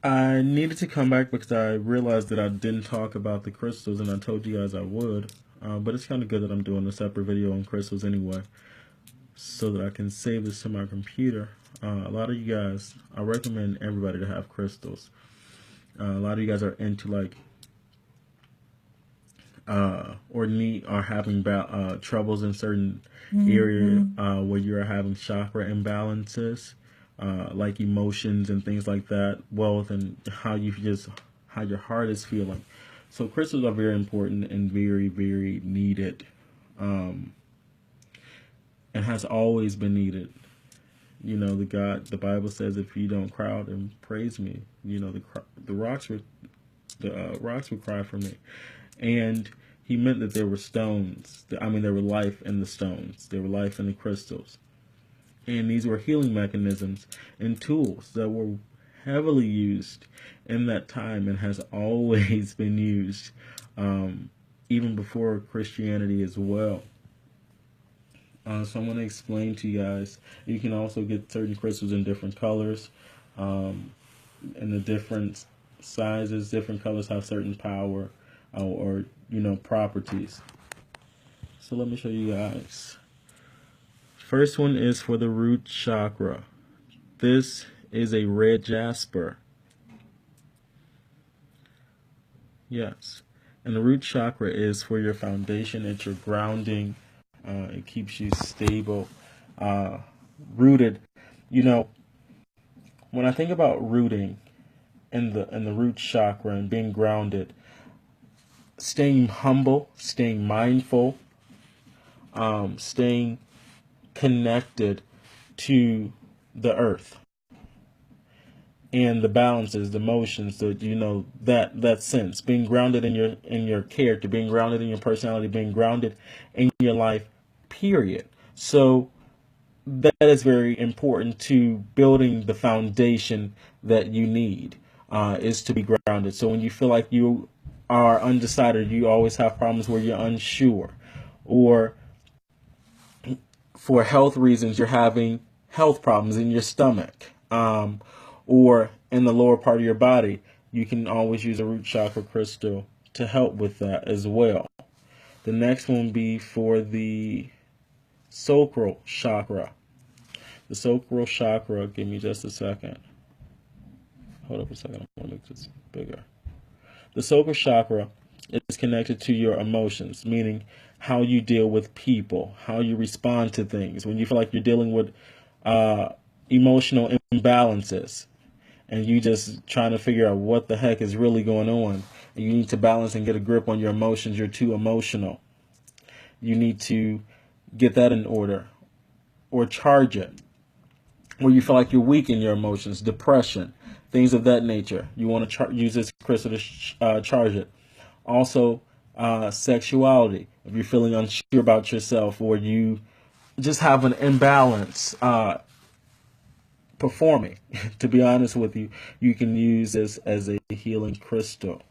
I needed to come back because I realized that I didn't talk about the crystals, and I told you guys I would. But it's kind of good that I'm doing a separate video on crystals anyway, so that I can save this to my computer. A lot of you guys, I recommend everybody to have crystals. A lot of you guys are into like or having troubles in certain area where you're having chakra imbalances, like emotions and things like that, wealth, and how your heart is feeling. So crystals are very important and very, very needed, and has always been needed. You know, the Bible says, if you don't cry out and praise me, you know, the rocks would cry for me. And he meant that there were stones. I mean, there were life in the stones. There were life in the crystals. And these were healing mechanisms and tools that were heavily used in that time and has always been used, even before Christianity as well. So I'm going to explain to you guys. You can also get certain crystals in different colors, in the different sizes. Different colors have certain power, or you know, properties. So let me show you guys. First one is for the root chakra. This is a red jasper. Yes. And the root chakra is for your foundation. It's your grounding. It keeps you stable, rooted. You know, when I think about rooting in the root chakra and being grounded, staying humble, staying mindful, staying connected to the earth and the balances, the emotions, that sense, being grounded in your character, being grounded in your personality, being grounded in your life, period. So that is very important to building the foundation that you need, is to be grounded. So when you feel like you are undecided, you always have problems where you're unsure, or for health reasons, you're having health problems in your stomach, or in the lower part of your body, you can always use a root chakra crystal to help with that as well. The next one will be for the sacral chakra. The sacral chakra, give me just a second. Hold up a second, I'm going to make this bigger. The sacral chakra is connected to your emotions, meaning how you deal with people, how you respond to things. When you feel like you're dealing with emotional imbalances, and you just trying to figure out what the heck is really going on, and you need to balance and get a grip on your emotions, you're too emotional. You need to get that in order, or charge it. Where you feel like you're weak in your emotions, depression, things of that nature. You want to use this crystal to charge it. Also, sexuality. If you're feeling unsure about yourself, or you just have an imbalance performing, to be honest with you, you can use this as a healing crystal.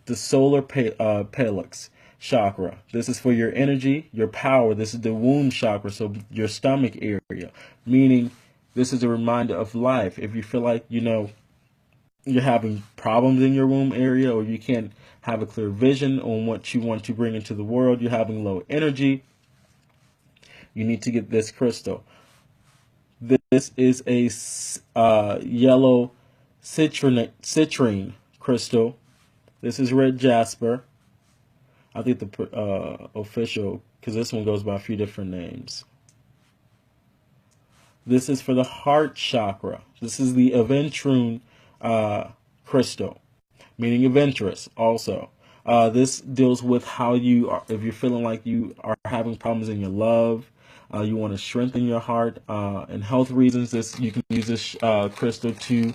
The solar plexus chakra. This is for your energy, your power. This is the womb chakra, so your stomach area, meaning this is a reminder of life. If you feel like, you're having problems in your womb area, or you can't have a clear vision on what you want to bring into the world, you're having low energy, you need to get this crystal. This is a yellow citrine crystal. This is red jasper. I think the official, because this one goes by a few different names. This is for the heart chakra. This is the aventurine crystal, meaning adventurous also. This deals with how you are, if you're feeling like you are having problems in your love, you want to strengthen your heart, and health reasons. You can use this crystal to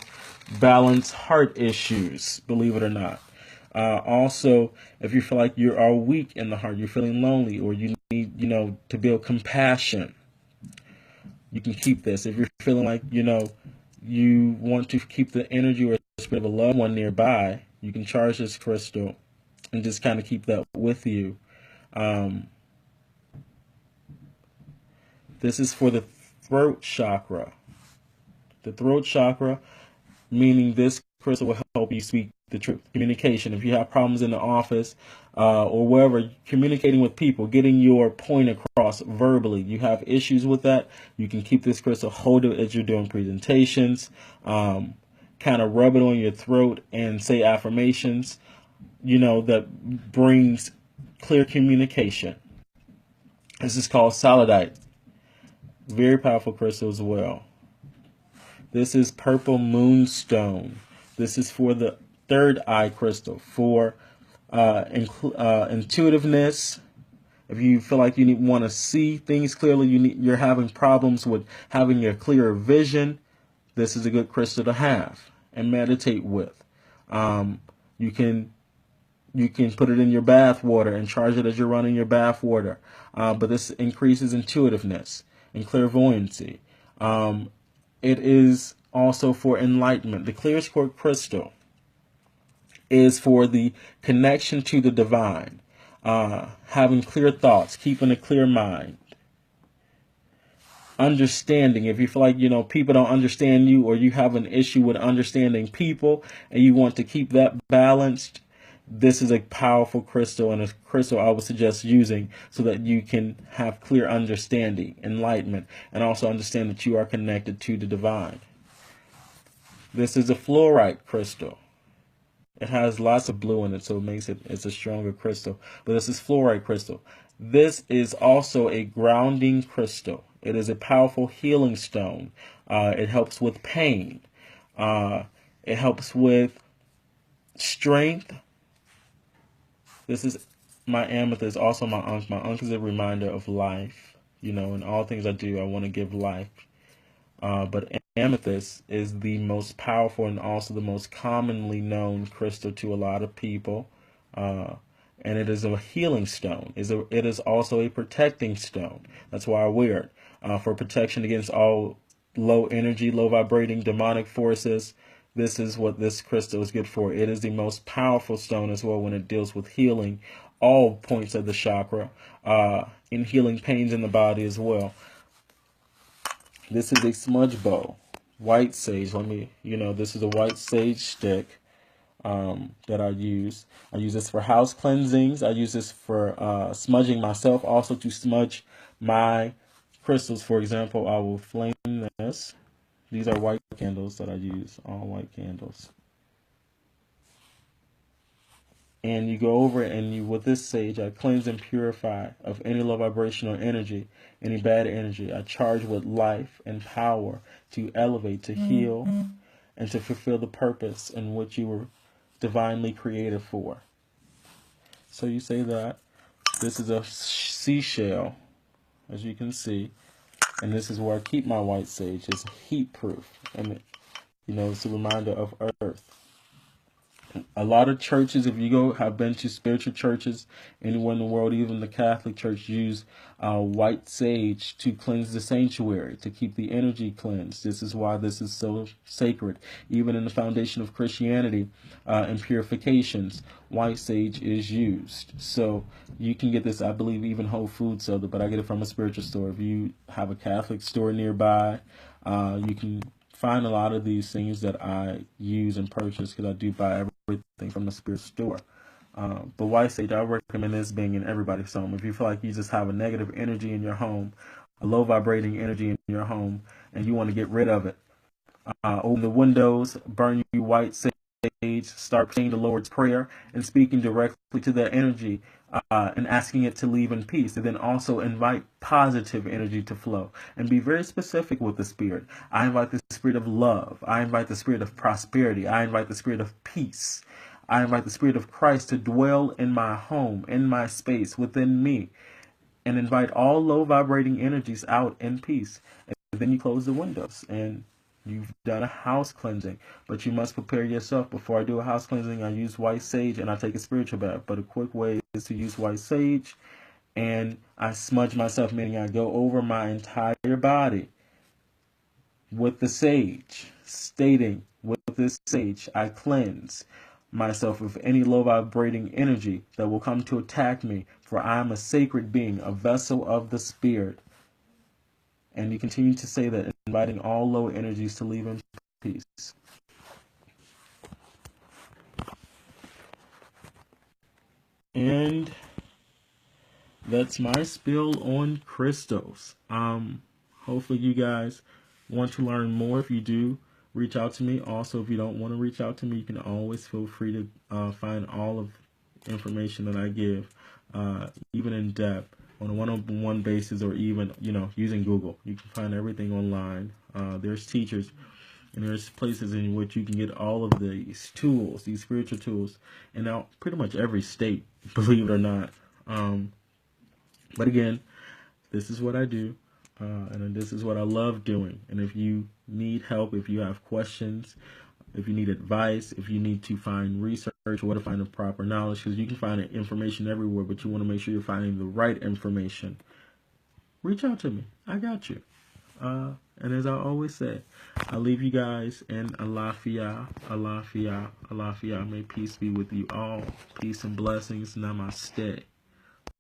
balance heart issues, believe it or not. Also, if you feel like you are weak in the heart, you're feeling lonely, or you need, to build compassion, you can keep this. If you're feeling like, you want to keep the energy or spirit of a loved one nearby, you can charge this crystal and just kind of keep that with you. This is for the throat chakra. The throat chakra meaning this crystal will help you speak the truth. Communication. If you have problems in the office or wherever, communicating with people, getting your point across verbally, you have issues with that, you can keep this crystal, hold it as you're doing presentations, kind of rub it on your throat and say affirmations, that brings clear communication. This is called Solidite. Very powerful crystal as well. This is Purple Moonstone. This is for the third eye crystal, for intuitiveness. If you feel like you want to see things clearly, you're having problems with having a clearer vision, this is a good crystal to have and meditate with. You can put it in your bath water and charge it as you're running your bath water. But this increases intuitiveness and clairvoyancy. It is also for enlightenment. The clearest quartz crystal is for the connection to the divine, having clear thoughts, keeping a clear mind, understanding. If you feel like people don't understand you, or you have an issue with understanding people and you want to keep that balanced, this is a powerful crystal, and a crystal I would suggest using so that you can have clear understanding, enlightenment, and also understand that you are connected to the divine. This is a fluorite crystal. It has lots of blue in it, so it makes it's a stronger crystal. But this is fluorite crystal. This is also a grounding crystal. It is a powerful healing stone. It helps with pain. It helps with strength. This is my amethyst, also my ankh. My ankh is a reminder of life. In all things I do, I want to give life. But amethyst is the most powerful and also the most commonly known crystal to a lot of people. And it is a healing stone. It is also a protecting stone. That's why I wear it. For protection against all low energy, low vibrating demonic forces. This is what this crystal is good for. It is the most powerful stone as well when it deals with healing all points of the chakra, in healing pains in the body as well. This is a smudge bowl, white sage. This is a white sage stick that I use. I use this for house cleansings. I use this for smudging myself, also to smudge my crystals. For example, I will flame this. These are white candles that I use, all white candles. And you go over it, and with this sage, I cleanse and purify of any low vibrational energy, any bad energy. I charge with life and power to elevate, to heal, and to fulfill the purpose in which you were divinely created for. So you say that. This is a seashell, as you can see. And this is where I keep my white sage. It's heat proof. And it's a reminder of earth. A lot of churches, if you have been to spiritual churches anywhere in the world, even the Catholic Church, use white sage to cleanse the sanctuary, to keep the energy cleansed. This is why this is so sacred. Even in the foundation of Christianity, in purifications, white sage is used. So you can get this, I believe, even Whole Foods sell it, but I get it from a spiritual store. If you have a Catholic store nearby, you can find a lot of these things that I use and purchase, because I do buy everything from the spirit store. But white sage, I recommend this being in everybody's home. If you feel like you just have a negative energy in your home, a low vibrating energy in your home, and you want to get rid of it, open the windows, burn you white sage, start saying the Lord's Prayer and speaking directly to that energy, and asking it to leave in peace. And then also invite positive energy to flow, and be very specific with the spirit. I invite the spirit of love. I invite the spirit of prosperity. I invite the spirit of peace. I invite the spirit of Christ to dwell in my home, in my space, within me, and invite all low vibrating energies out in peace. And then you close the windows and you've done a house cleansing. But you must prepare yourself. Before I do a house cleansing, I use white sage and I take a spiritual bath. But a quick way is to use white sage, and I smudge myself, meaning I go over my entire body with the sage, stating, with this sage, I cleanse myself of any low vibrating energy that will come to attack me, for I am a sacred being, a vessel of the spirit. And you continue to say that, inviting all low energies to leave in peace. And that's my spill on crystals. Hopefully you guys want to learn more. If you do, reach out to me. Also, if you don't want to reach out to me, you can always feel free to find all of information that I give, even in depth, on a one-on-one basis, or even using Google. You can find everything online. There's teachers and there's places in which you can get all of these tools, these spiritual tools, and now pretty much every state, believe it or not. But again, this is what I do, and this is what I love doing. And if you need help, if you have questions, if you need advice, if you need to find research or where to find the proper knowledge, because you can find information everywhere, but you want to make sure you're finding the right information, reach out to me. I got you. And as I always say, I leave you guys in Alafia, Alafia, Alafia. May peace be with you all. Peace and blessings. Namaste.